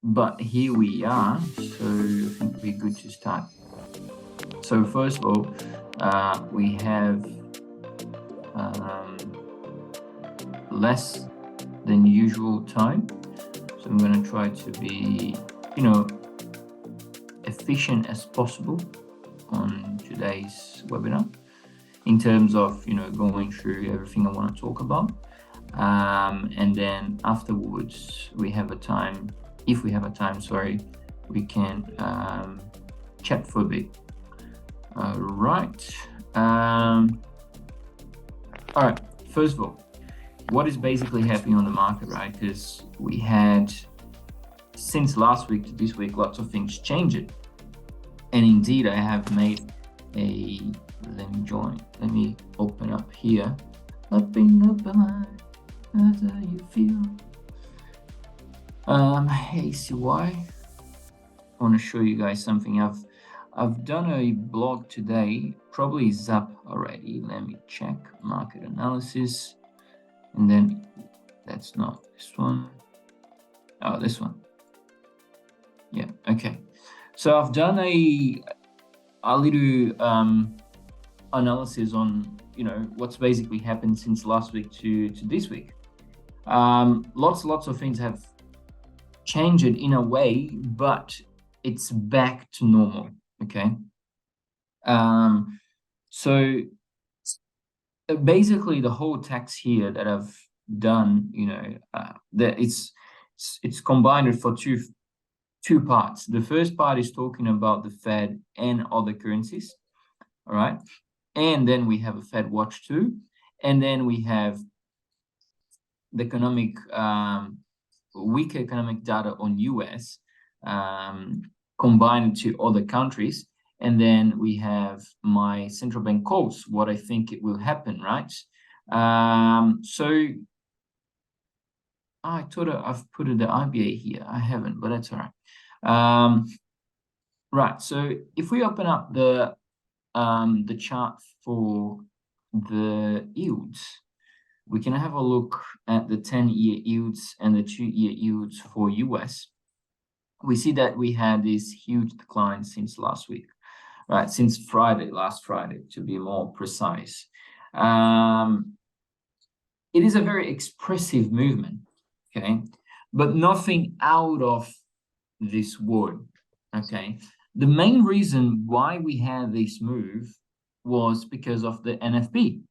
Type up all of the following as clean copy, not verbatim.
but here we are, so I think it'd be good to start. So first of all, we have less than usual time. So I'm going to try to be, efficient as possible on today's webinar in terms of, going through everything I want to talk about. And then afterwards, we have a time, if we have a time, sorry, we can chat for a bit. All right. All right. First of all, what is basically happening on the market, right? Because we had, since last week to this week, lots of things changed. And indeed, I have made a, let me open up here. Open up line, how do you feel? ACY. I want to show you guys something. I've done a blog today, probably is up already. Let me check market analysis. And then that's not this one. Oh, this one. Yeah, okay. So I've done a little analysis on, what's basically happened since last week to this week. Lots of things have changed in a way, but it's back to normal. Okay. So basically the whole text here that I've done, that it's combined for two parts. The first part is talking about the Fed and other currencies. All right. And then we have a Fed Watch 2. And then we have the weak economic data on US combined to other countries. And then we have my central bank calls, what I think it will happen, right? So I thought I've put the IBA here. I haven't, but that's all right. Right, so if we open up the chart for the yields, we can have a look at the 10-year yields and the 2-year yields for US. We see that we had this huge decline since last week, right? Since last Friday, to be more precise. It is a very expressive movement, okay? But nothing out of this world, okay? The main reason why we had this move was because of the NFP,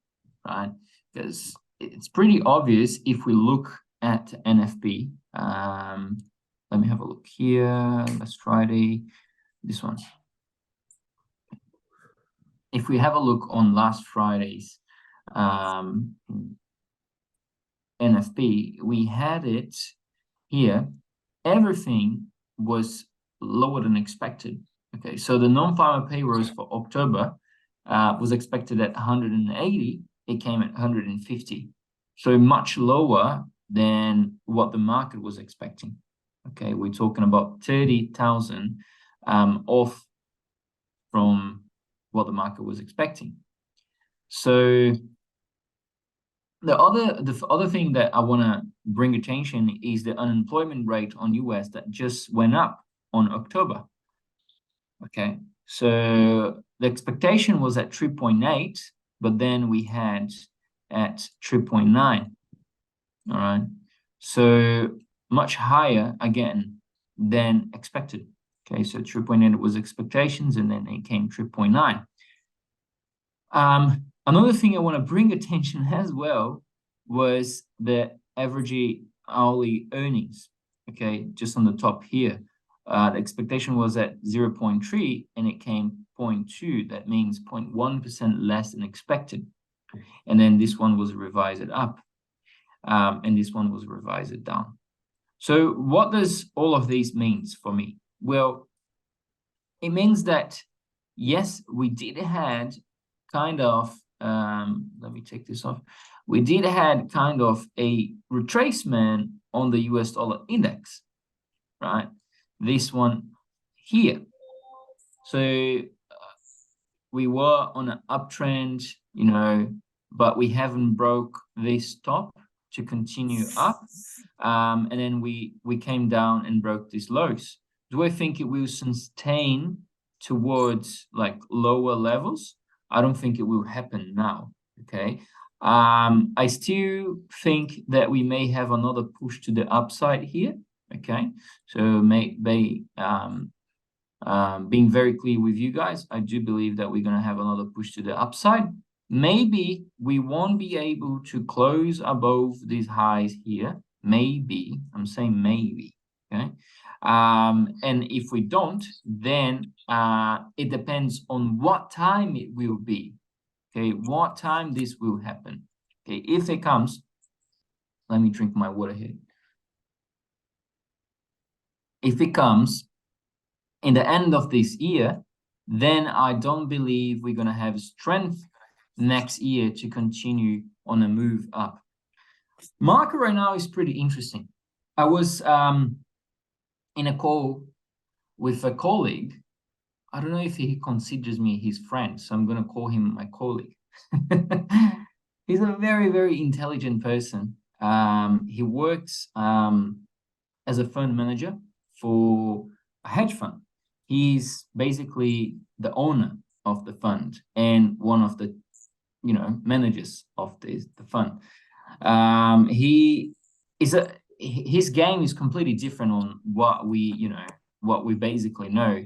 right? Because it's pretty obvious if we look at NFP. Let me have a look here. Last Friday, this one. If we have a look on last Friday's NFP, we had it here. Everything was lower than expected. Okay, so the non-farmer payrolls for October was expected at 180. It came at 150. So much lower than what the market was expecting. Okay, we're talking about 30,000 off from what the market was expecting. So the other thing that I want to bring attention is the unemployment rate on US that just went up on October. Okay, so the expectation was at 3.8, but then we had at 3.9. All right, so much higher again than expected. Okay, so 3.8 was expectations, and then it came 3.9. Another thing I want to bring attention as well was the average hourly earnings. Okay, just on the top here. The expectation was at 0.3 and it came 0.2. That means 0.1% less than expected. And then this one was revised up, and this one was revised down. So what does all of these means for me? Well, it means that, yes, we did had kind of, let me take this off. We did had kind of a retracement on the US dollar index, right? This one here. So we were on an uptrend, but we haven't broke this top. to continue up, and then we came down and broke these lows. Do I think it will sustain towards like lower levels? I don't think it will happen now. Okay. I still think that we may have another push to the upside here. Okay. So being very clear with you guys, I do believe that we're going to have another push to the upside. Maybe we won't be able to close above these highs here. Maybe, I'm saying maybe. Okay. And if we don't, then it depends on what time it will be. Okay, what time this will happen. Okay, if it comes, let me drink my water here. If it comes in the end of this year, then I don't believe we're going to have strength next year to continue on a move up. Market right now is pretty interesting. I was in a call with a colleague. I don't know if he considers me his friend, so I'm going to call him my colleague. He's a very, very intelligent person. He works as a fund manager for a hedge fund. He's basically the owner of the fund and one of the, managers of the fund. His game is completely different on what we basically know.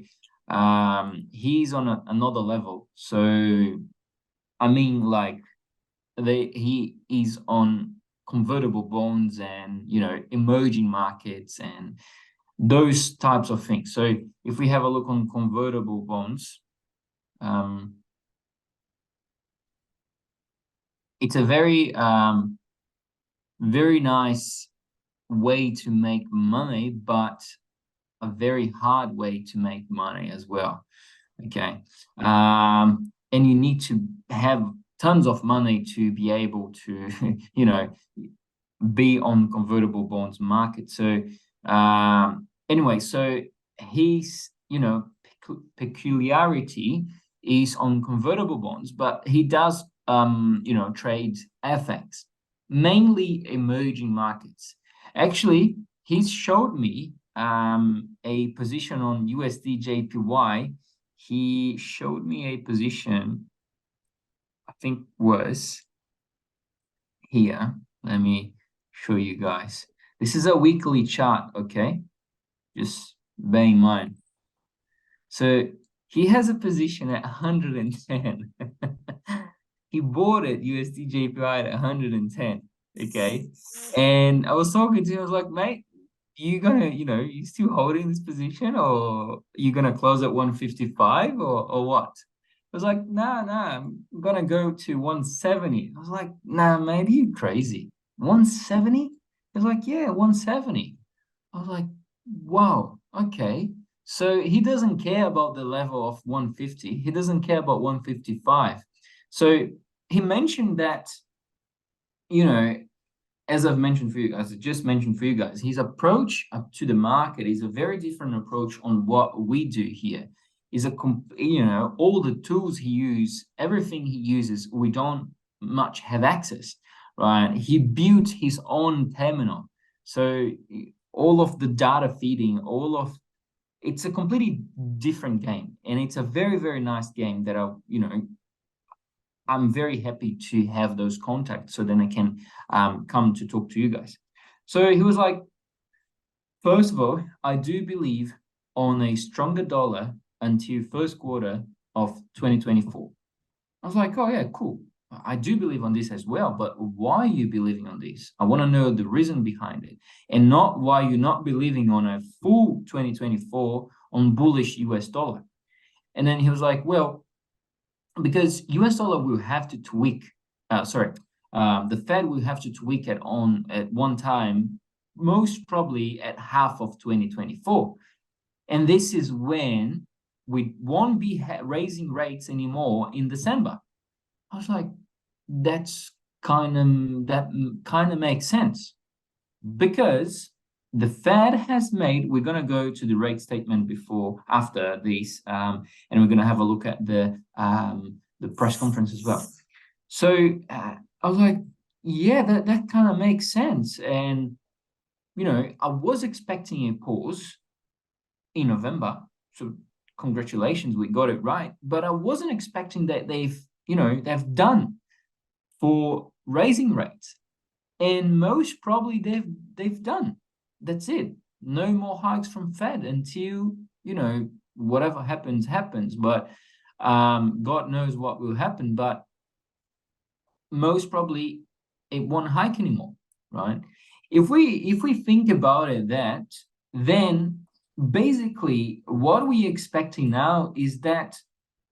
He's on another level. So, I mean, like, he is on convertible bonds and, emerging markets and those types of things. So if we have a look on convertible bonds, it's a very, very nice way to make money, but a very hard way to make money as well. Okay. And you need to have tons of money to be able to, be on convertible bonds market. So anyway, so his, peculiarity is on convertible bonds, but he does, trade FX, mainly emerging markets. Actually, he showed me a position on USD JPY. He showed me a position, I think was here. Let me show you guys. This is a weekly chart, okay? Just bear in mind. So he has a position at 110. He bought it USD JPY at 110, okay? And I was talking to him, I was like, mate, you gonna, you still holding this position, or you gonna close at 155 or what? I was like, nah, I'm gonna go to 170. I was like, nah, maybe you crazy. 170? He was like, yeah, 170. I was like, wow, okay. So he doesn't care about the level of 150. He doesn't care about 155. So he mentioned that, as I've mentioned for you guys, I just mentioned for you guys, his approach up to the market is a very different approach on what we do here. Is all the tools he uses, everything he uses, we don't much have access, right? He built his own terminal. So all of the data feeding, it's a completely different game. And it's a very, very nice game that I'm very happy to have those contacts, so then I can come to talk to you guys. So he was like, first of all, I do believe on a stronger dollar until first quarter of 2024. I was like, oh yeah, cool. I do believe on this as well, but why are you believing on this? I want to know the reason behind it, and not why you're not believing on a full 2024 on bullish US dollar. And then he was like, well, because US dollar will have to tweak, the Fed will have to tweak it on at one time, most probably at half of 2024. And this is when we won't be raising rates anymore in December. I was like, that kind of makes sense, because the Fed has made, we're going to go to the rate statement after this, and we're going to have a look at the press conference as well. So I was like, yeah, that kind of makes sense. And I was expecting a pause in November. So congratulations, we got it right. But I wasn't expecting that they've done for raising rates. And most probably they've done. That's it. No more hikes from Fed until, whatever happens, happens. But God knows what will happen. But most probably it won't hike anymore, right? If we think about it, then basically what we're expecting now is that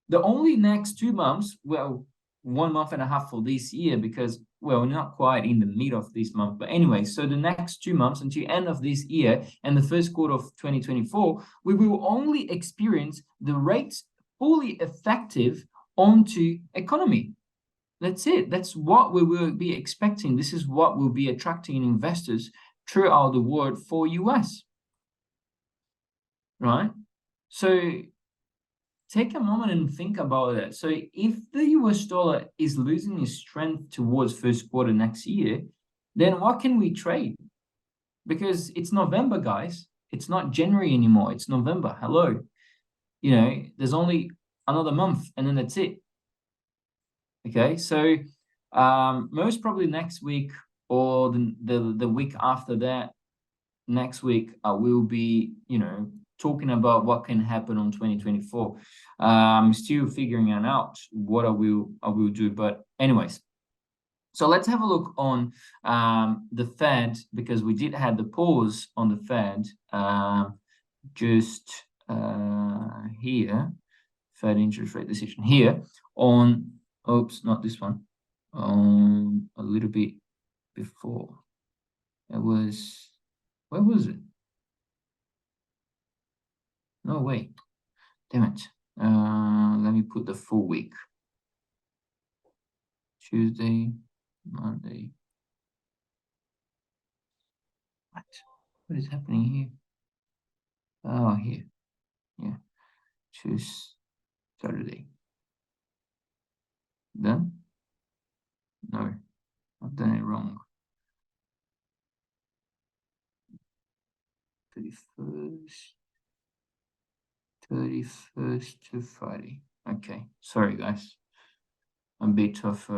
the only next 2 months, well, 1 month and a half for this year, because we're not quite in the mid of this month, but anyway, so the next 2 months until end of this year and the first quarter of 2024, we will only experience the rates fully effective onto economy. That's it. That's what we will be expecting. This is what will be attracting investors throughout the world for US, right? So take a moment and think about it. So if the US dollar is losing its strength towards first quarter next year, then what can we trade? Because it's November, guys. It's not January anymore. It's November. Hello. There's only another month and then that's it. Okay, so most probably next week or the week after that, next week I will be talking about what can happen on 2024. I'm still figuring it out what I will do, but anyways, so let's have a look on the Fed, because we did have the pause on the Fed just here, Fed interest rate decision here on, oops, not this one, a little bit before. It was, where was it? No, wait, damn it. Let me put the full week. Tuesday, Monday. What is happening here? Oh, here. Yeah. Choose Saturday. Done? No, I've done it wrong. 31st to Friday. Okay, sorry guys. A bit of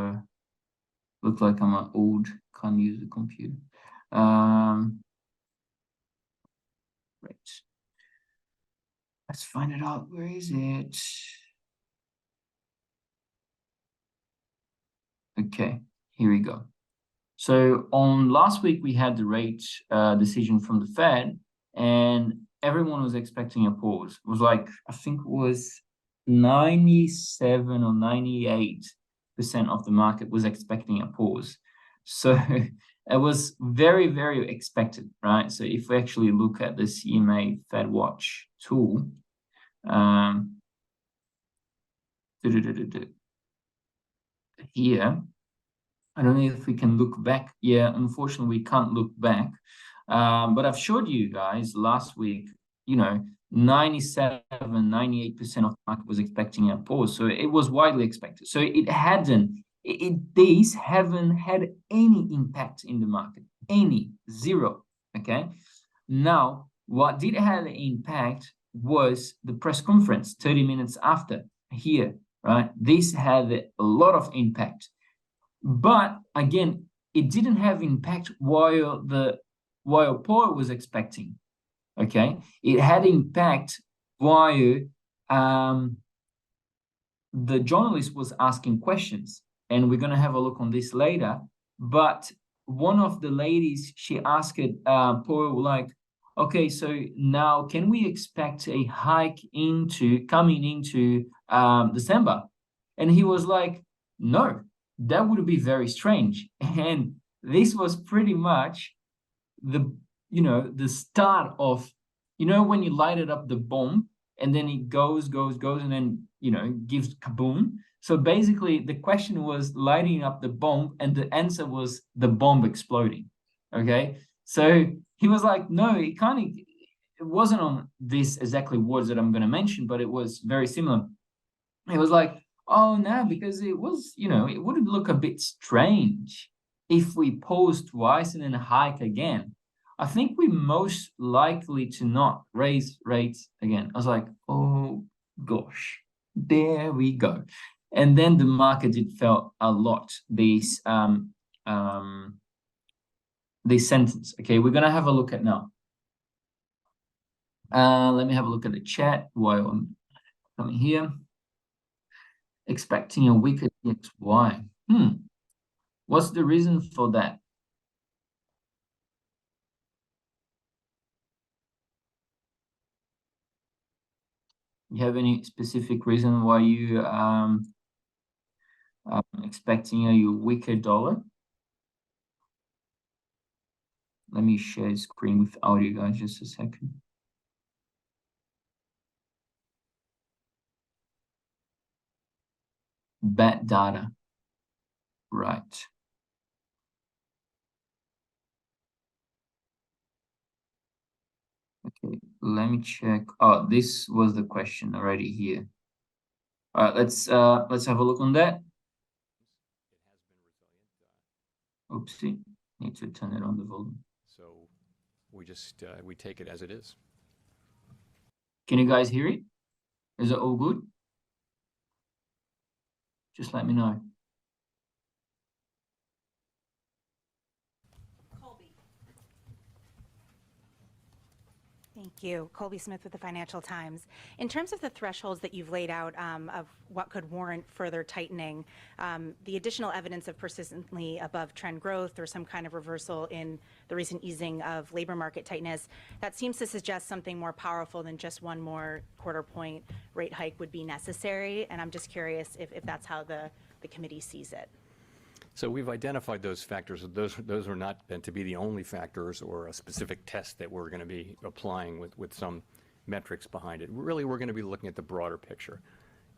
look like I'm old, can't use the computer. Right. Let's find it out. Where is it? Okay, here we go. So on last week, we had the rate decision from the Fed, and everyone was expecting a pause. It was like, I think it was 97 or 98% of the market was expecting a pause. So it was very, very expected, right? So if we actually look at the CMA Fed Watch tool, here, I don't know if we can look back. Yeah, unfortunately, we can't look back. But I've showed you guys last week, 97, 98% of the market was expecting a pause. So it was widely expected. So these haven't had any impact in the market, zero. Okay. Now, what did have an impact was the press conference 30 minutes after here, right? This had a lot of impact. But again, it didn't have impact while Paul was expecting. Okay, it had impact while the journalist was asking questions, and we're gonna have a look on this later. But one of the ladies, she asked Paul like, okay, so now can we expect a hike coming into December? And he was like, no, that would be very strange. And this was pretty much the start of, when you lighted up the bomb and then it goes and then gives kaboom. So basically the question was lighting up the bomb and the answer was the bomb exploding. Okay, so he was like, no, it wasn't on this exactly words that I'm going to mention, but it was very similar. It was like, oh no, because it was, it would look a bit strange if we pause twice and then hike again, I think we're most likely to not raise rates again. I was like, oh gosh, there we go. And then the market did felt a lot this sentence. Okay, we're gonna have a look at now. Let me have a look at the chat while I'm coming here. Expecting a weaker DXY. What's the reason for that? You have any specific reason why you expecting a weaker dollar? Let me share screen with audio, guys, just a second. Bad data. Right. Okay, let me check. Oh, this was the question already here. All right, let's have a look on that. Oopsie, need to turn it on the volume. So we just we take it as it is. Can you guys hear it? Is it all good? Just let me know. Thank you. Colby Smith with the Financial Times. In terms of the thresholds that you've laid out of what could warrant further tightening, the additional evidence of persistently above trend growth or some kind of reversal in the recent easing of labor market tightness, that seems to suggest something more powerful than just one more quarter point rate hike would be necessary. And I'm just curious if that's how the committee sees it. So we've identified those factors. Those are not meant to be the only factors or a specific test that we're going to be applying with some metrics behind it. Really, we're going to be looking at the broader picture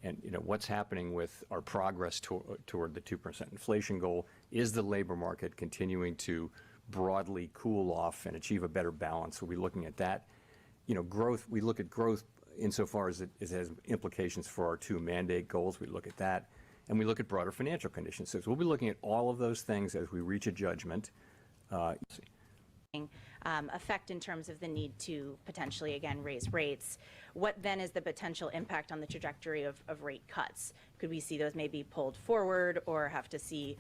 and what's happening with our progress toward the 2% inflation goal. Is the labor market continuing to broadly cool off and achieve a better balance? We'll be looking at that. Growth, we look at growth insofar as it has implications for our 2 mandate goals. We look at that. And we look at broader financial conditions. So we'll be looking at all of those things as we reach a judgment. Effect in terms of the need to potentially, again, raise rates. What then is the potential impact on the trajectory of rate cuts? Could we see those maybe pulled forward or have to see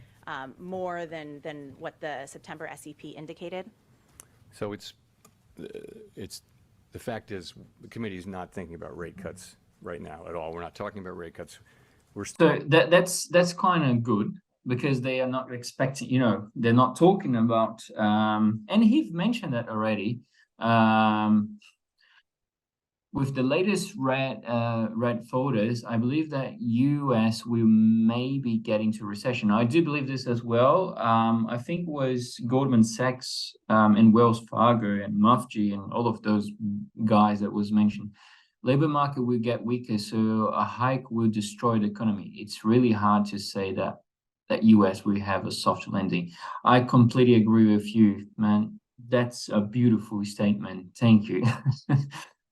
more than what the September SEP indicated? So the fact is the committee is not thinking about rate cuts right now at all. We're not talking about rate cuts. So that's kind of good because they are not expecting, they're not talking about, and he's mentioned that already. With the latest red folders, I believe that US will maybe get into recession. I do believe this as well. I think it was Goldman Sachs and Wells Fargo and MUFG and all of those guys that was mentioned. Labor market will get weaker, so a hike will destroy the economy. It's really hard to say that US will have a soft landing. I completely agree with you, man. That's a beautiful statement. Thank you.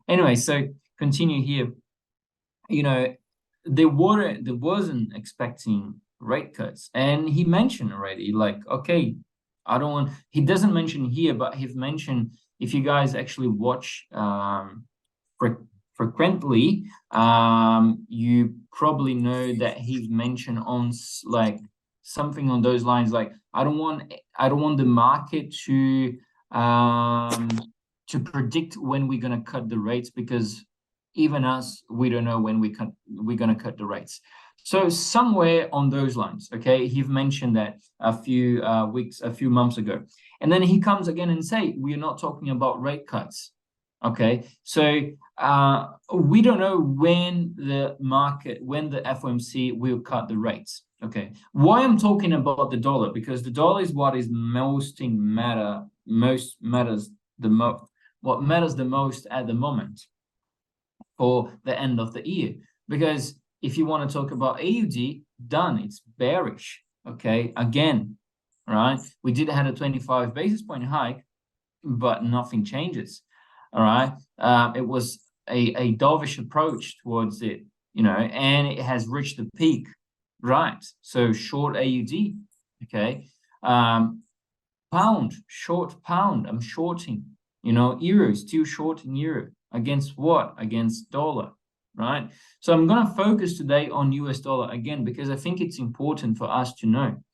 Anyway, so continue here. They wasn't expecting rate cuts, and he mentioned already, like, okay, I don't want. He doesn't mention here, but he's mentioned. If you guys actually watch frequently, you probably know that he's mentioned on like something on those lines, like I don't want the market to predict when we're going to cut the rates, because even us, we don't know when we're going to cut the rates. So somewhere on those lines, okay, he mentioned that a few months ago, and then he comes again and say we're not talking about rate cuts. Okay, so we don't know when the FOMC will cut the rates. Okay, why I'm talking about the dollar, because the dollar is what is what matters the most at the moment for the end of the year. Because if you want to talk about AUD, done, it's bearish. Okay, again, right? We did have a 25 basis point hike, but nothing changes. All right, it was a dovish approach towards it, and it has reached the peak, right? So short AUD, okay. Pound, short pound, I'm shorting, you know, euro, still shorting euro. Against what? against dollar, right? So I'm going to focus today on US dollar again, because I think it's important for us to know.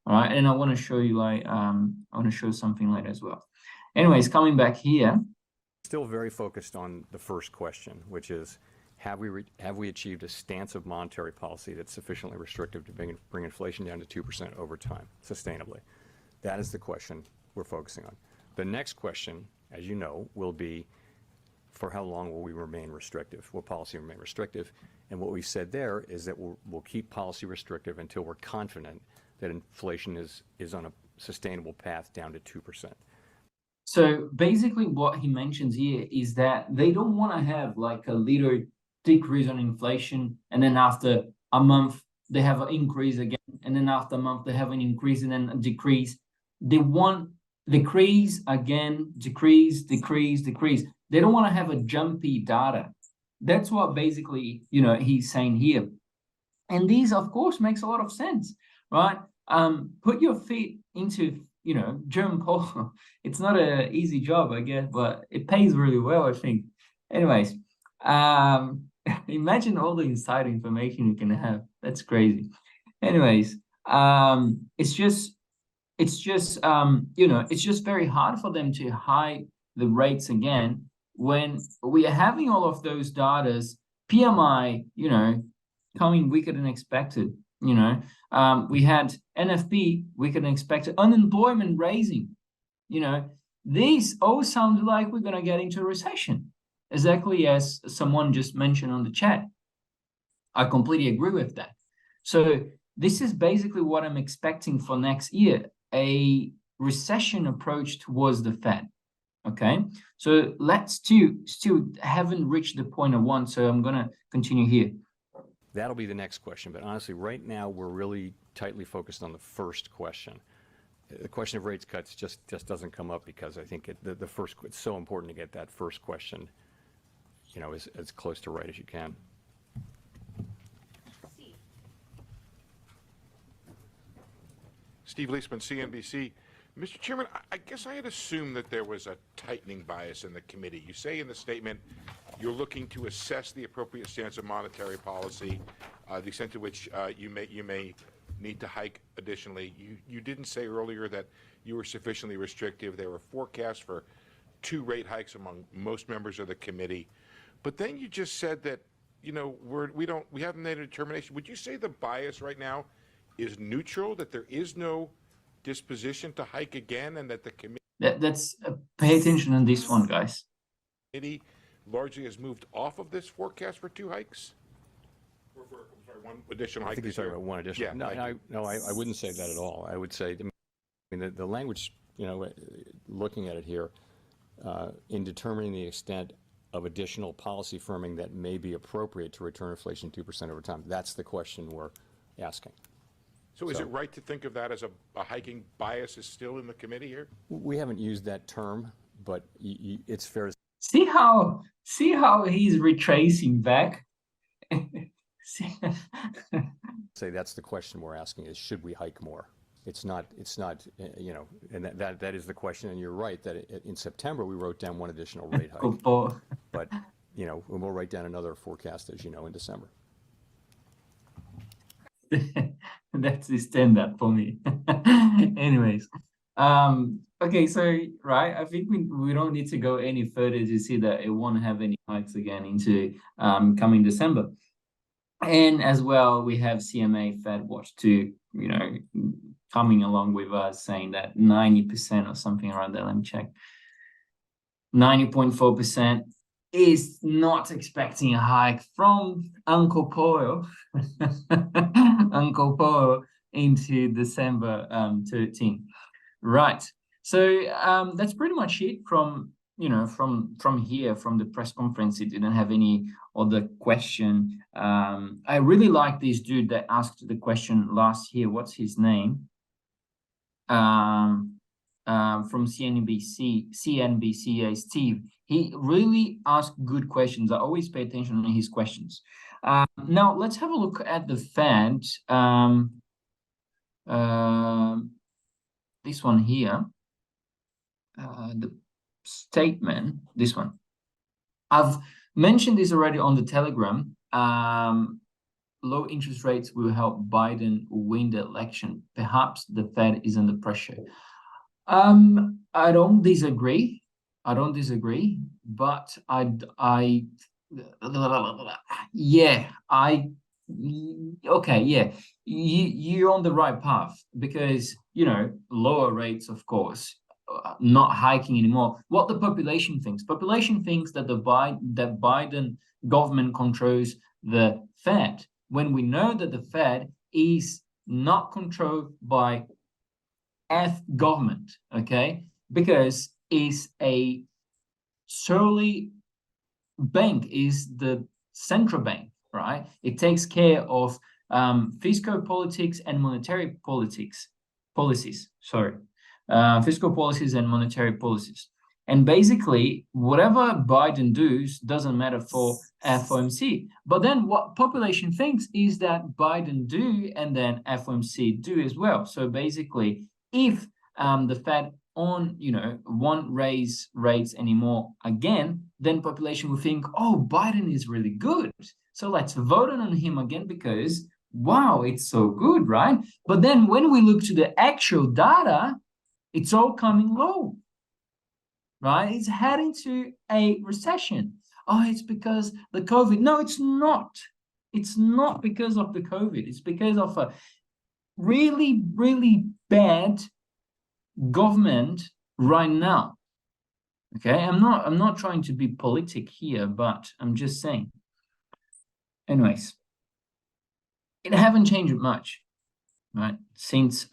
All right, and I want to show you like I want to show something later as well. Anyways, coming back here, Still very focused on the first question, which is, have we achieved a stance of monetary policy that's sufficiently restrictive to bring inflation down to 2% over time, sustainably? That is the question we're focusing on. The next question, as you know, will be, for how long will we remain restrictive? Will policy remain restrictive? And what we said there is that we'll keep policy restrictive until we're confident that inflation is on a sustainable path down to 2%. so basically what he mentions here is that they don't want to have like a little decrease on inflation, and then after a month they have an increase again, and then after a month they have an increase and then a decrease. They want decrease again, decrease, decrease, decrease. They don't want to have a jumpy data. That's what basically, you know, he's saying here. And these, of course, makes a lot of sense, right? Put your feet into, you know, German polo. It's not an easy job, I guess, but it pays really well, I think. Anyways, imagine all the inside information you can have. That's crazy. Anyways, it's just you know, it's just very hard for them to hike the rates again when we are having all of those datas, PMI, you know, coming weaker than expected. You know, we had NFP weaker than expected, unemployment raising. You know, these all sound like we're gonna get into a recession, exactly as someone just mentioned on the chat. I completely agree with that. So this is basically what I'm expecting for next year, a recession approach towards the Fed. Okay, so let's still haven't reached the point I want, so I'm gonna continue here. That'll be the next question, but honestly, right now we're really tightly focused on the first question. The question of rates cuts just doesn't come up because I think the first, it's so important to get that first question, you know, as close to right as you can. Steve Leisman, CNBC. Mr. Chairman, I guess I had assumed that there was a tightening bias in the committee. You say in the statement you're looking to assess the appropriate stance of monetary policy, the extent to which you may need to hike additionally. You didn't say earlier that you were sufficiently restrictive. There were forecasts for 2 rate hikes among most members of the committee. But then you just said that, you know, we haven't made a determination. Would you say the bias right now is neutral, that there is no disposition to hike again, and that the committee That's pay attention on this one, guys. largely has moved off of this forecast for 2 hikes? Or for, sorry, 1 additional hike? I think you're talking about 1 additional. Yeah, I wouldn't say that at all. I would say, I mean, the language, you know, looking at it here, in determining the extent of additional policy firming that may be appropriate to return inflation 2% over time. That's the question we're asking. So is it right to think of that as a hiking bias is still in the committee here? We haven't used that term, but it's fair to See how he's retracing back. say that's the question we're asking: is should we hike more? It's not. You know, and that is the question. And you're right that in September we wrote down 1 additional rate hike, but you know, we'll write down another forecast, as you know, in December. That's the standard for me. Anyways, okay, so right, I think we don't need to go any further to see that it won't have any hikes again into coming December. And as well, we have CMA Fed Watch 2, you know, coming along with us saying that 90% or something around there. Let me check. 90.4% is not expecting a hike from Uncle Paul, Uncle Paul into December 13. Right. So that's pretty much it from, you know, from here, from the press conference. It didn't have any other question. I really like this dude that asked the question last year. What's his name? From CNBC, Steve. He really asked good questions. I always pay attention to his questions. Now let's have a look at the Fed. this one here, the statement, this one. I've mentioned this already on the Telegram. Low interest rates will help Biden win the election. Perhaps the Fed is under pressure. I don't disagree. But you're on the right path, because lower rates, of course, not hiking anymore. What the population thinks that that Biden government controls the Fed, when we know that the Fed is not controlled by government, okay, because it's a solely bank, is the central bank, right? It takes care of fiscal politics and monetary policies. Fiscal policies and monetary policies. And basically, whatever Biden does doesn't matter for FOMC. But then what population thinks is that Biden do, and then FOMC do as well. So basically, if the Fed won't raise rates anymore again, then population will think, oh, Biden is really good, so let's vote on him again because, wow, it's so good, right? But then when we look to the actual data, it's all coming low, right? It's heading to a recession. Oh, it's because the COVID. No, it's not. It's not because of the COVID. It's because of a really, really bad government right now. Okay, I'm not trying to be politic here, but I'm just saying. Anyways, it haven't changed much, right? Since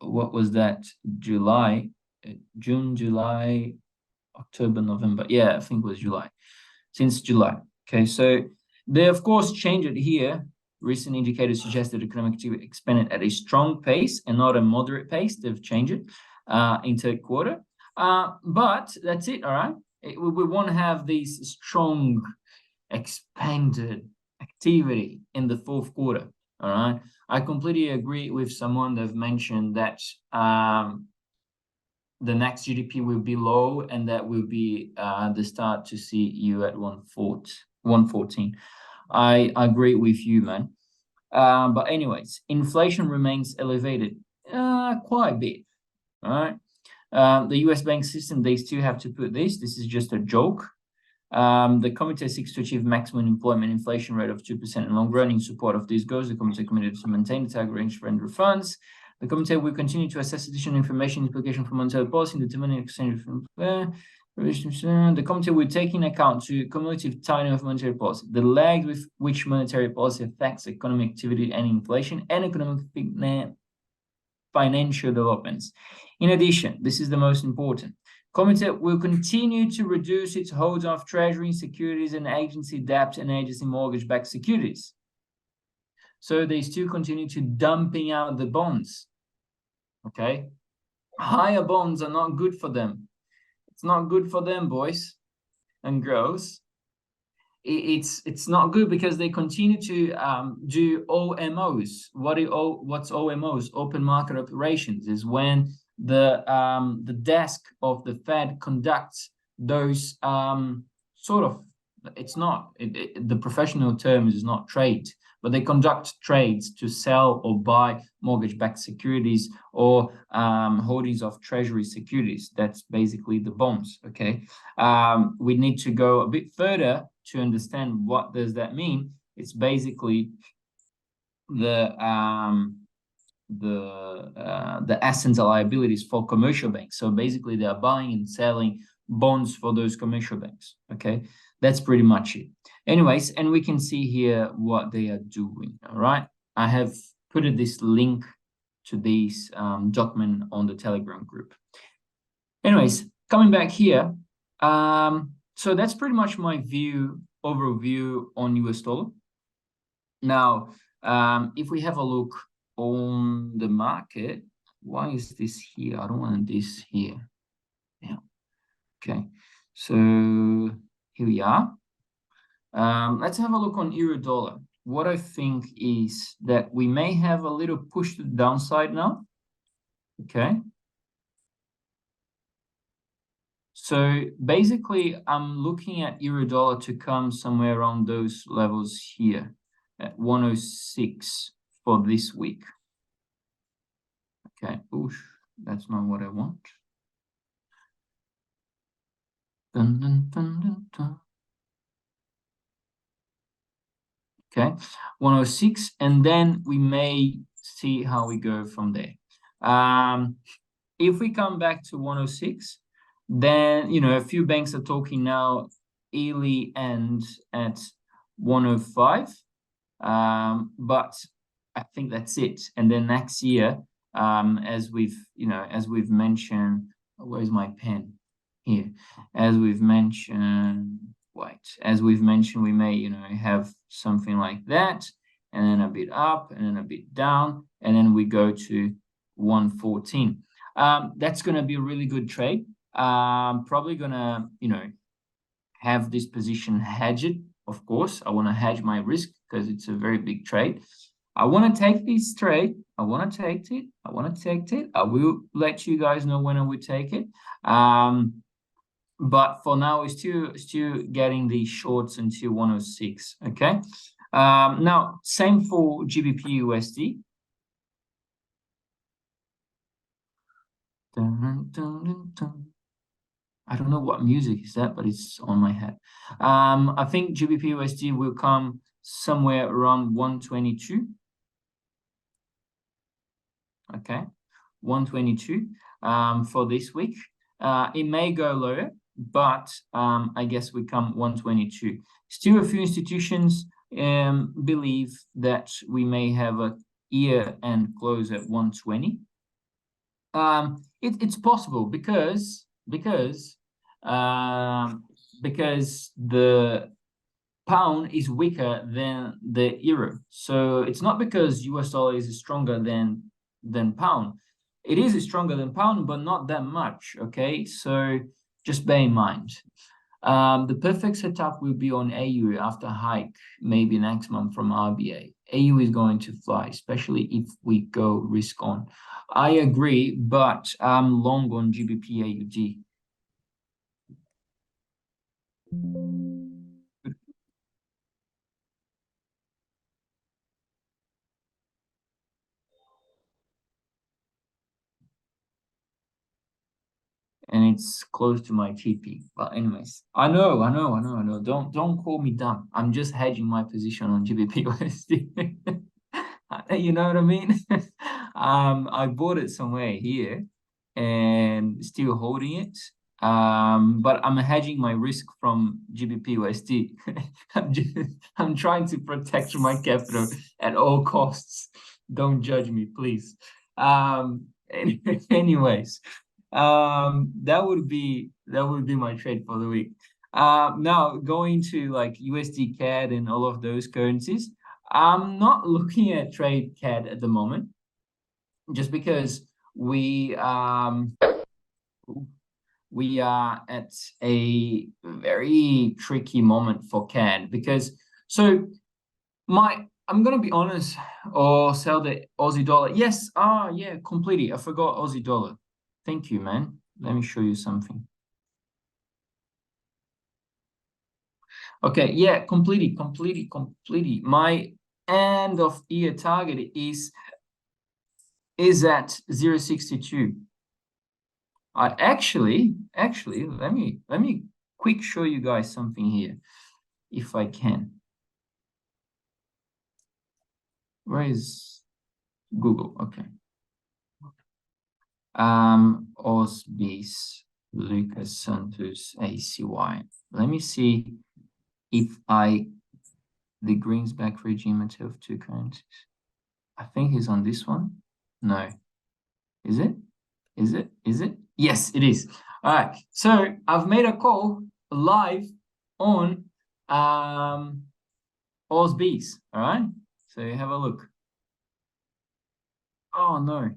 what was that? June, July, October, November. Yeah, I think it was July. Since July. Okay, so they of course changed it here. Recent indicators suggest that economic activity expanded at a strong pace and not a moderate pace. They've changed it in third quarter. But that's it, all right? We won't have this strong expanded activity in the fourth quarter, all right? I completely agree with someone that mentioned that the next GDP will be low, and that will be the start to see you at 114. I agree with you, man. But anyways, inflation remains elevated quite a bit, all right? The US bank system, they still have to put this. This is just a joke. The committee seeks to achieve maximum employment inflation rate of 2% in long run. In support of these goals, the committee committed to maintain the target range for end funds. The committee will continue to assess additional information implication for monetary policy in determining exchange rate. The committee will take in account to cumulative timing of monetary policy, the lag with which monetary policy affects economic activity and inflation, and economic financial developments. In addition, this is the most important, committee will continue to reduce its hold of treasury securities and agency debt and agency mortgage-backed securities. So they still continue to dumping out the bonds. Okay, higher bonds are not good for them. It's not good for them, boys and girls. It's not good because they continue to do OMOs. What's OMOs? Open market operations is when the desk of the Fed conducts those sort of. It's not the professional term is not trade, but they conduct trades to sell or buy mortgage-backed securities or holdings of treasury securities. That's basically the bonds. Okay, we need to go a bit further to understand what does that mean. It's basically the assets and liabilities for commercial banks. So basically, they are buying and selling bonds for those commercial banks. Okay, that's pretty much it. Anyways, and we can see here what they are doing. All right, I have put this link to this document on the Telegram group. Anyways, coming back here, so that's pretty much my overview on US dollar. Now, if we have a look on the market, why is this here? I don't want this here. Yeah. Okay, so here we are. Let's have a look on euro dollar. what I think is that we may have a little push to the downside now. Okay. So basically, I'm looking at euro dollar to come somewhere around those levels here at 106 for this week. Okay, oof, that's not what I want. Dun, dun, dun, dun, dun. Okay, 106, and then we may see how we go from there. If we come back to 106, then, you know, a few banks are talking now early end at 105. But I think that's it. And then next year, as we've mentioned, where's my pen? Here. As we've mentioned, we may, you know, have something like that, and then a bit up, and then a bit down, and then we go to 114. That's going to be a really good trade. Probably going to, you know, have this position hedged. Of course, I want to hedge my risk because it's a very big trade. I want to take this trade. I want to take it. I will let you guys know when I will take it. But for now, we're still getting the shorts until 106. Okay. Now, same for GBP USD. Dun, dun, dun, dun. I don't know what music is that, but it's on my head. I think GBP USD will come somewhere around 122. Okay, 122 for this week. It may go lower, but I guess we come 122. Still, a few institutions believe that we may have a year-end close at 120. It's possible because the pound is weaker than the euro. So it's not because US dollar is stronger than pound. It is stronger than pound, but not that much. Okay, so just bear in mind. The perfect setup will be on AU after hike, maybe next month from RBA. AU is going to fly, especially if we go risk on. I agree, but I'm long on GBP AUD. And it's close to my TP. But anyways, I know. Don't call me dumb. I'm just hedging my position on GBP USD. You know what I mean? I bought it somewhere here and still holding it. But I'm hedging my risk from GBP USD. I'm trying to protect my capital at all costs. Don't judge me, please. Anyways, that would be my trade for the week. Now going to like USD CAD and all of those currencies. I'm not looking at trade CAD at the moment, just because we are at a very tricky moment for CAD, because I'm gonna be honest, or sell the Aussie dollar. Yes, yeah, completely. I forgot Aussie dollar. Thank you, man. Let me show you something. Okay, yeah, completely. My end of year target is at 0.62. I actually, let me quick show you guys something here, if I can. Where is Google? Okay. Osbis, Luca Santos, ACY. Let me see if the Greensback regime of two currencies. I think he's on this one. No. Is it? Yes, it is. All right. So I've made a call live on Osbis. All right. So have a look. Oh no,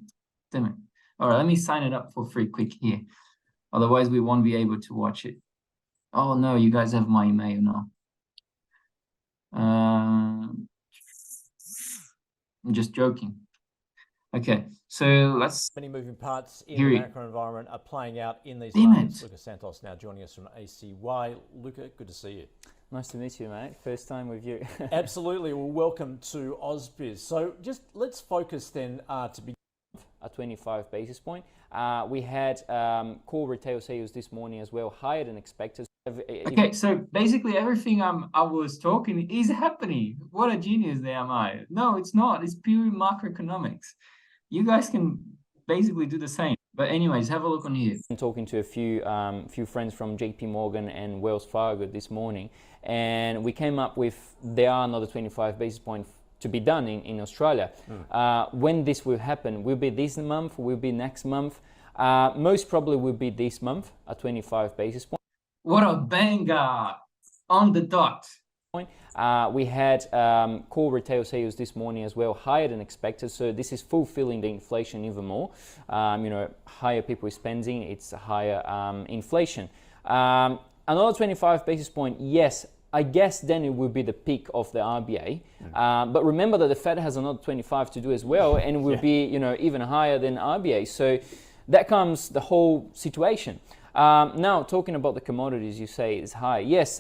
damn it. All right, let me sign it up for free quick here. Otherwise, we won't be able to watch it. Oh no, you guys have my email now. I'm just joking. Okay, so let's. Many moving parts in Hear the you. macro environment are playing out in these Damn markets. it. Luca Santos now joining us from ACY. Luca, good to see you. Nice to meet you, mate. First time with you. Absolutely. Well, welcome to AusBiz. So just let's focus then to begin. A 25 basis point. We had core retail sales this morning as well, higher than expected. Okay, so basically everything I was talking is happening. What a genius there am I. No, it's not. It's pure macroeconomics. You guys can basically do the same. But anyways, have a look on here. I'm talking to a few friends from JP Morgan and Wells Fargo this morning, and we came up with there are another 25 basis points to be done in Australia. When this will happen, will be this month, will be next month. Most probably will be this month, a 25 basis point. What a banger on the dot. We had core retail sales this morning as well, higher than expected. So this is fulfilling the inflation even more. Higher people spending, it's higher inflation. Another 25 basis point, yes. I guess then it will be the peak of the RBA. But remember that the Fed has another 25 to do as well, and it will be even higher than RBA. So that comes the whole situation. Now, talking about the commodities, you say is high. Yes,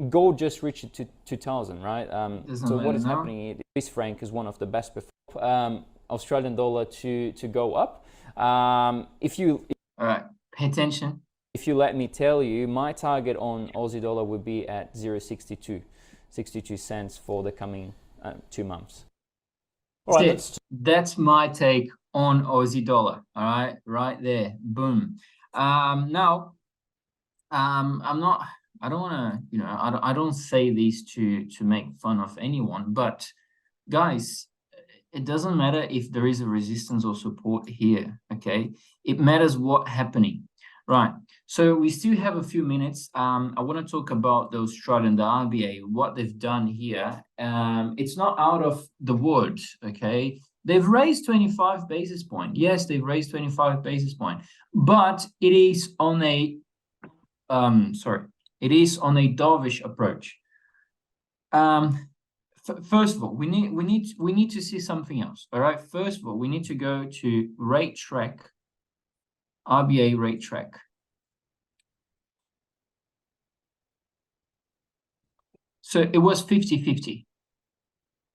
gold just reached to 2,000, right? So what is happening? Swiss franc is one of the best before. Australian dollar to go up. All right, pay attention. If you let me tell you, my target on Aussie dollar would be at 0.62 cents for the coming 2 months. All right, that's my take on Aussie dollar. All right, right there, boom. Now, I don't want to, I don't say this to make fun of anyone, but guys, it doesn't matter if there is a resistance or support here. Okay, it matters what's happening. Right, so we still have a few minutes. I want to talk about the Australian, the RBA, what they've done here. It's not out of the woods, okay? They've raised 25 basis points. Yes, they've raised 25 basis points, but it is on a, it is on a dovish approach. First of all, we need to see something else. All right, first of all, we need to go to rate track. RBA rate track. So it was 50-50.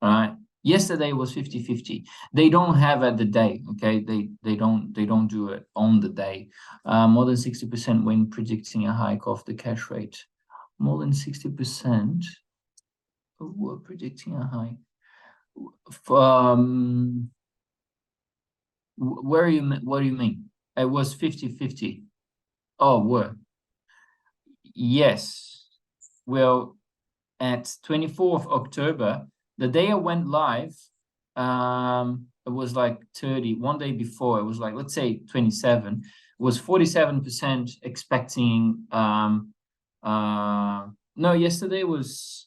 All right. Yesterday was 50-50. They don't have at the day. Okay. They don't do it on the day. More than 60% when predicting a hike of the cash rate. More than 60% were predicting a hike. What do you mean? It was 50-50. Oh, were. Yes. Well, at 24th October, the day I went live, it was like 30. One day before, it was like, let's say 27. It was 47% expecting. No, yesterday was.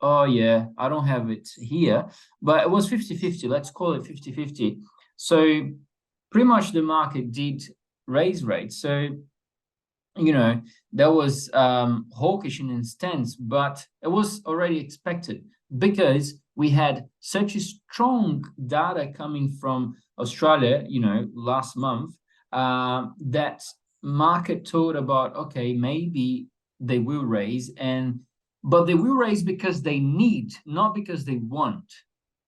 Oh yeah, I don't have it here, but it was 50-50. Let's call it 50-50. So pretty much the market did raise rates. So, there was hawkish in a stance, but it was already expected because we had such a strong data coming from Australia, last month, that market thought about, okay, maybe they will raise, but they will raise because they need, not because they want.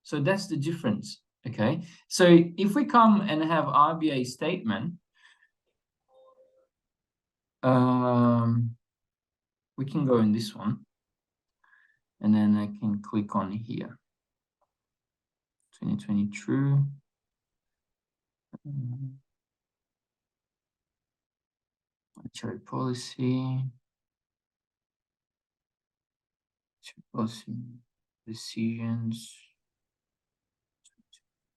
So that's the difference. Okay, so if we come and have RBA statement, we can go in this one, and then I can click on here. 2020 true. Monetary policy. Decisions.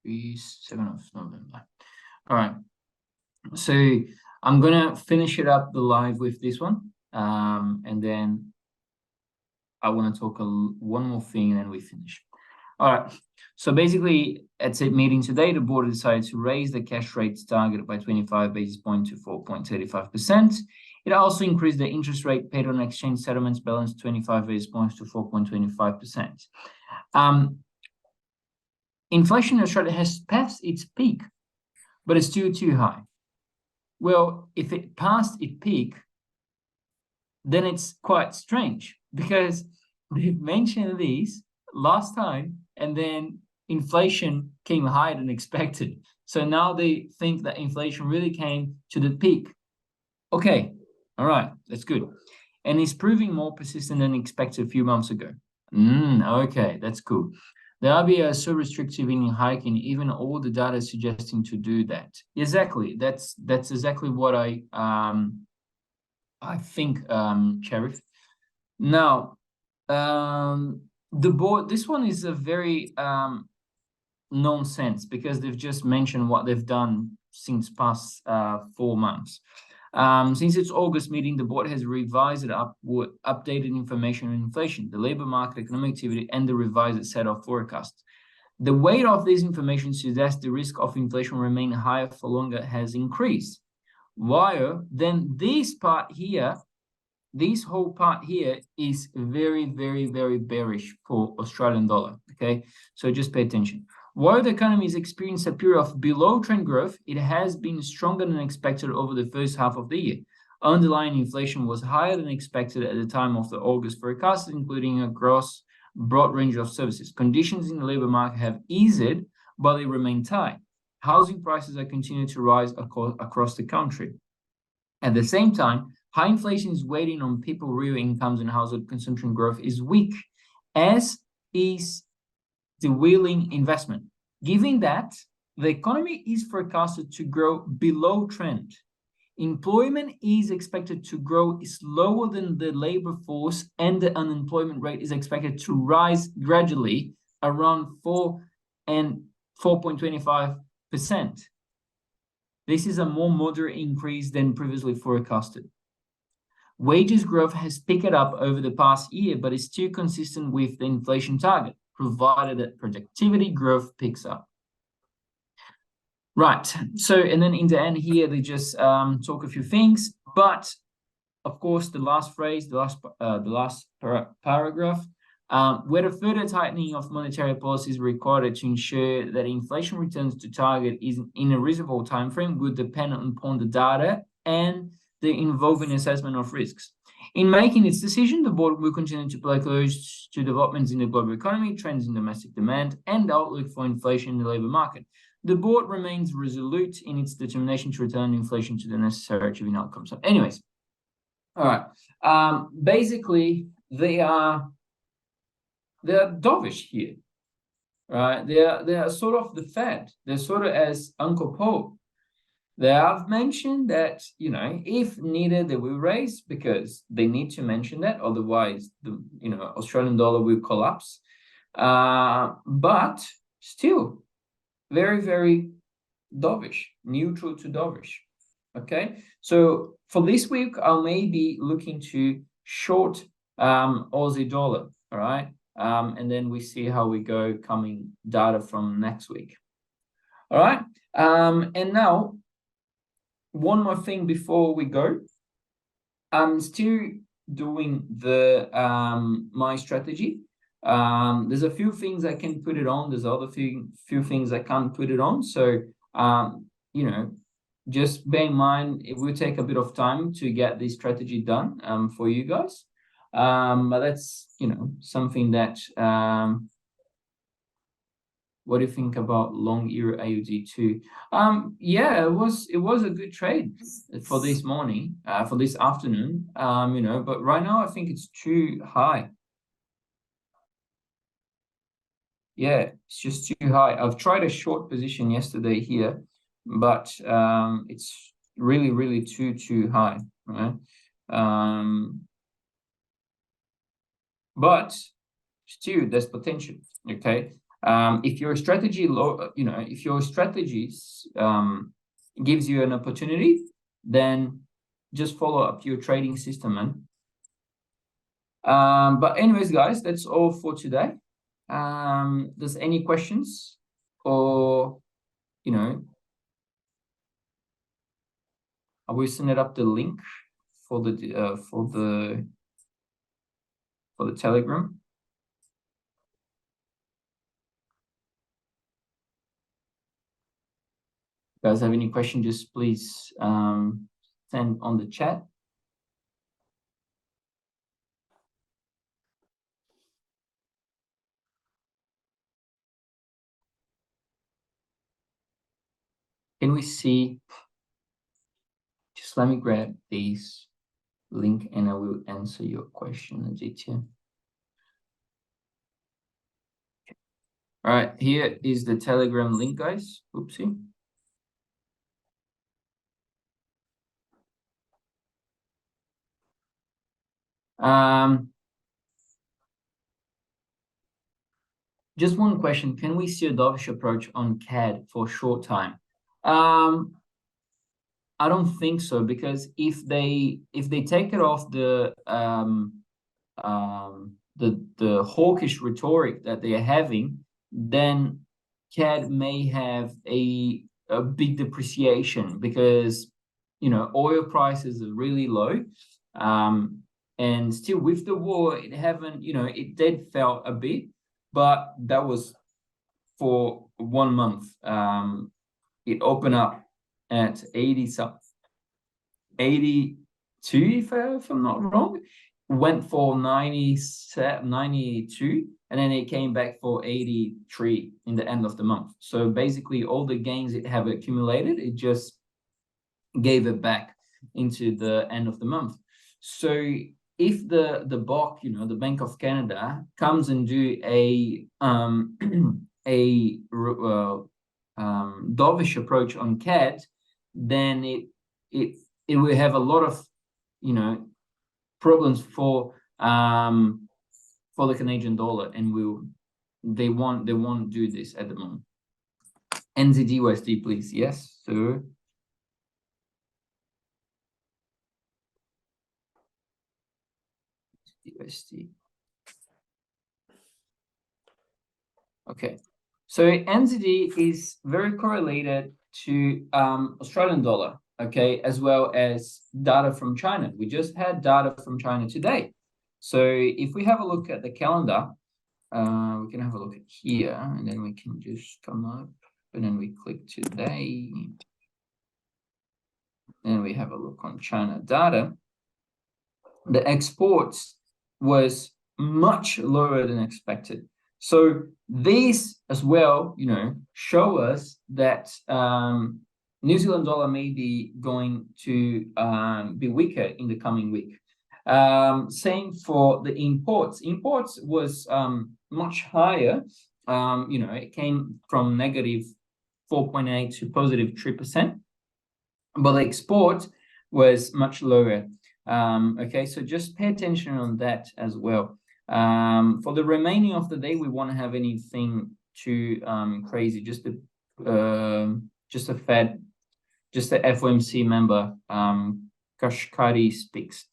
7th of November. All right. So I'm gonna finish it up the live with this one, and then I want to talk one more thing, and then we finish. All right. So basically, at a meeting today, the board decided to raise the cash rates target by 25 basis points to 4.35%. It also increased the interest rate paid on exchange settlements balance 25 basis points to 4.25%. inflation in Australia has passed its peak, but it's still too high. Well, if it passed its peak, then it's quite strange because they've mentioned these last time and then inflation came higher than expected. So now they think that inflation really came to the peak. Okay, all right, that's good. And it's proving more persistent than expected a few months ago. Okay, that's cool. The RBA is so restrictive in hiking, even all the data is suggesting to do that. Exactly, that's exactly what I think, Sheriff. Now, the board, this one is a very nonsense because they've just mentioned what they've done since past 4 months. Since its August meeting, the board has revised updated information on inflation, the labor market, economic activity, and the revised set of forecasts. The weight of this information suggests the risk of inflation remaining higher for longer has increased. While then this part here, this whole part here is very, very, very bearish for Australian dollar. Okay, so just pay attention. While the economy is experiencing a period of below trend growth, it has been stronger than expected over the first half of the year. Underlying inflation was higher than expected at the time of the August forecast, including across a broad range of services. Conditions in the labor market have eased, but they remain tight. Housing prices are continuing to rise across the country. At the same time, high inflation is weighing on people's real incomes and household consumption growth is weak, as is the willing investment. Given that, the economy is forecasted to grow below trend. Employment is expected to grow slower than the labor force, and the unemployment rate is expected to rise gradually around 4 and 4.25%. This is a more moderate increase than previously forecasted. Wages growth has picked up over the past year, but is still consistent with the inflation target, provided that productivity growth picks up. Right, so, and then in the end here, they just talk a few things, but of course, the last phrase, the last paragraph, whether further tightening of monetary policy is required to ensure that inflation returns to target is in a reasonable time frame would depend upon the data and the involving assessment of risks. In making its decision, the board will continue to play close to developments in the global economy, trends in domestic demand, and the outlook for inflation in the labor market. The board remains resolute in its determination to return inflation to the necessary achieving outcomes. So anyways, all right. Basically, they are dovish here, right? They are sort of the Fed. They're sort of as Uncle Paul. They have mentioned that, you know, if needed, they will raise because they need to mention that. Otherwise, the Australian dollar will collapse. But still, very, very dovish, neutral to dovish. Okay, so for this week, I may be looking to short Aussie dollar. All right, and then we see how we go coming data from next week. All right, and now one more thing before we go. I'm still doing the my strategy. There's a few things I can put it on. There's other few things I can't put it on. So just bear in mind it will take a bit of time to get this strategy done for you guys. But that's something that what do you think about long euro AUD too? Yeah, it was a good trade for this morning, for this afternoon. But right now I think it's too high. Yeah, it's just too high. I've tried a short position yesterday here, but it's really, really too high, right? But still, there's potential. Okay, if your strategy if your strategies gives you an opportunity, then just follow up your trading system, man. But anyways, guys, that's all for today. There's any questions or I will send it up the link for the Telegram. guys have any question, just please send on the chat. Can we see? Just let me grab this link and I will answer your question, Aditya. All right, here is the Telegram link, guys. Oopsie. Just one question. Can we see a dovish approach on CAD for a short time? I don't think so, because if they take it off the hawkish rhetoric that they are having, then CAD may have a big depreciation, because oil prices are really low, and still with the war it haven't, it did fell a bit, but that was for 1 month. It opened up at 82, if I'm not wrong, went for 92, and then it came back for 83 in the end of the month. So basically all the gains it have accumulated, it just gave it back into the end of the month. So if the BOC, the Bank of Canada, comes and do a dovish approach on CAD, then it will have a lot of problems for the Canadian dollar, and they won't do this at the moment. NZD/USD, please. Yes, sir. USD. Okay, so NZD is very correlated to Australian dollar, okay, as well as data from China. We just had data from China today. So if we have a look at the calendar, we can have a look at here, and then we can just come up, and then we click today, and we have a look on China data. The exports was much lower than expected. So these as well, show us that New Zealand dollar may be going to be weaker in the coming week. Same for the imports. Imports was much higher. It came from negative 4.8 to positive 3%, but the export was much lower. Okay, so just pay attention on that as well. For the remaining of the day, we won't have anything too crazy. Just the Fed, just the FOMC member, Kashkari speaks.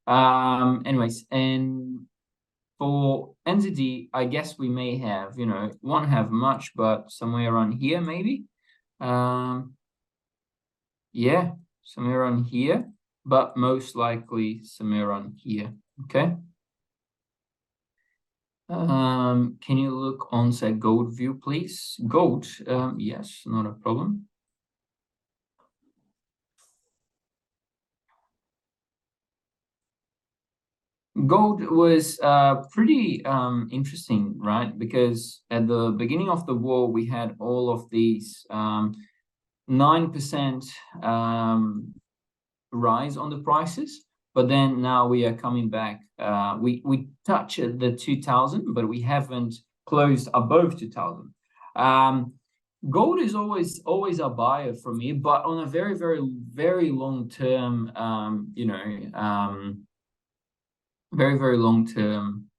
Anyways, and for NZD, I guess we may have, won't have much, but somewhere around here maybe. Yeah, somewhere around here, but most likely somewhere around here. Okay. Can you look on say gold view, please? Gold, yes, not a problem. Gold was pretty interesting, right? Because at the beginning of the war, we had all of these 9% rise on the prices, but then now we are coming back. We touched the 2000, but we haven't closed above 2000. Gold is always a buyer for me, but on a very, very, very long term, very, very long term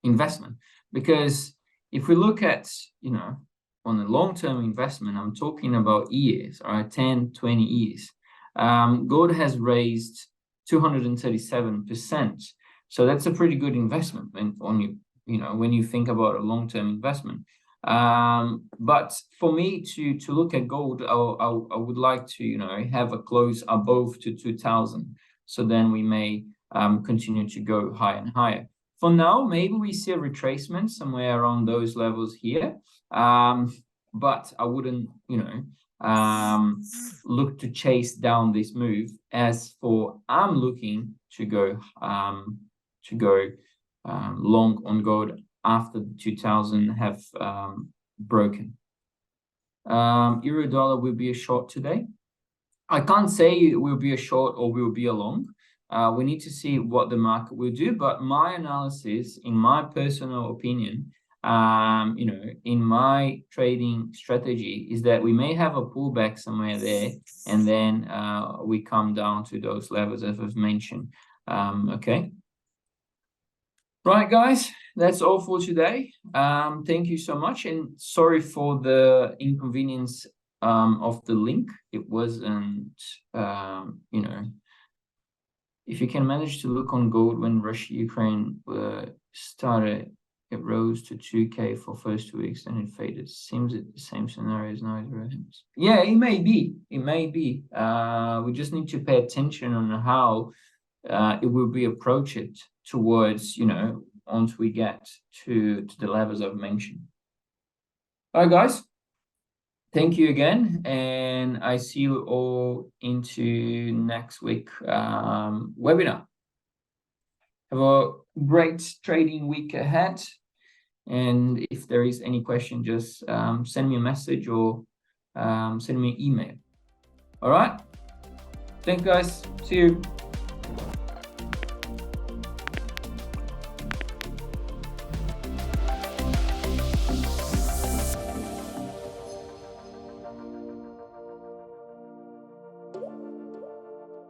investment. Because if we look at, on a long term investment, I'm talking about years, all right, 10, 20 years. Gold has raised 237%. So that's a pretty good investment when you think about a long-term investment. But for me to look at gold, I would like to have a close above to 2000. So then we may continue to go higher and higher. For now, maybe we see a retracement somewhere around those levels here. But I wouldn't, look to chase down this move. As for I'm looking to go long on gold after the 2000 have broken. Euro dollar will be a short today. I can't say it will be a short or will be a long. We need to see what the market will do, but my analysis, in my personal opinion, in my trading strategy, is that we may have a pullback somewhere there, and then we come down to those levels as I've mentioned. Okay. Right, guys, that's all for today. Thank you so much, and sorry for the inconvenience of the link. It wasn't, if you can manage to look on gold when Russia-Ukraine started, it rose to 2K for first 2 weeks, then it faded. Seems it the same scenario as now. Yeah, it may be. It may be. We just need to pay attention on how it will be approached towards, once we get to the levels I've mentioned. All right, guys. Thank you again, and I see you all into next week webinar. Have a great trading week ahead, and if there is any question, just send me a message or send me an email. All right. Thanks, guys. See you.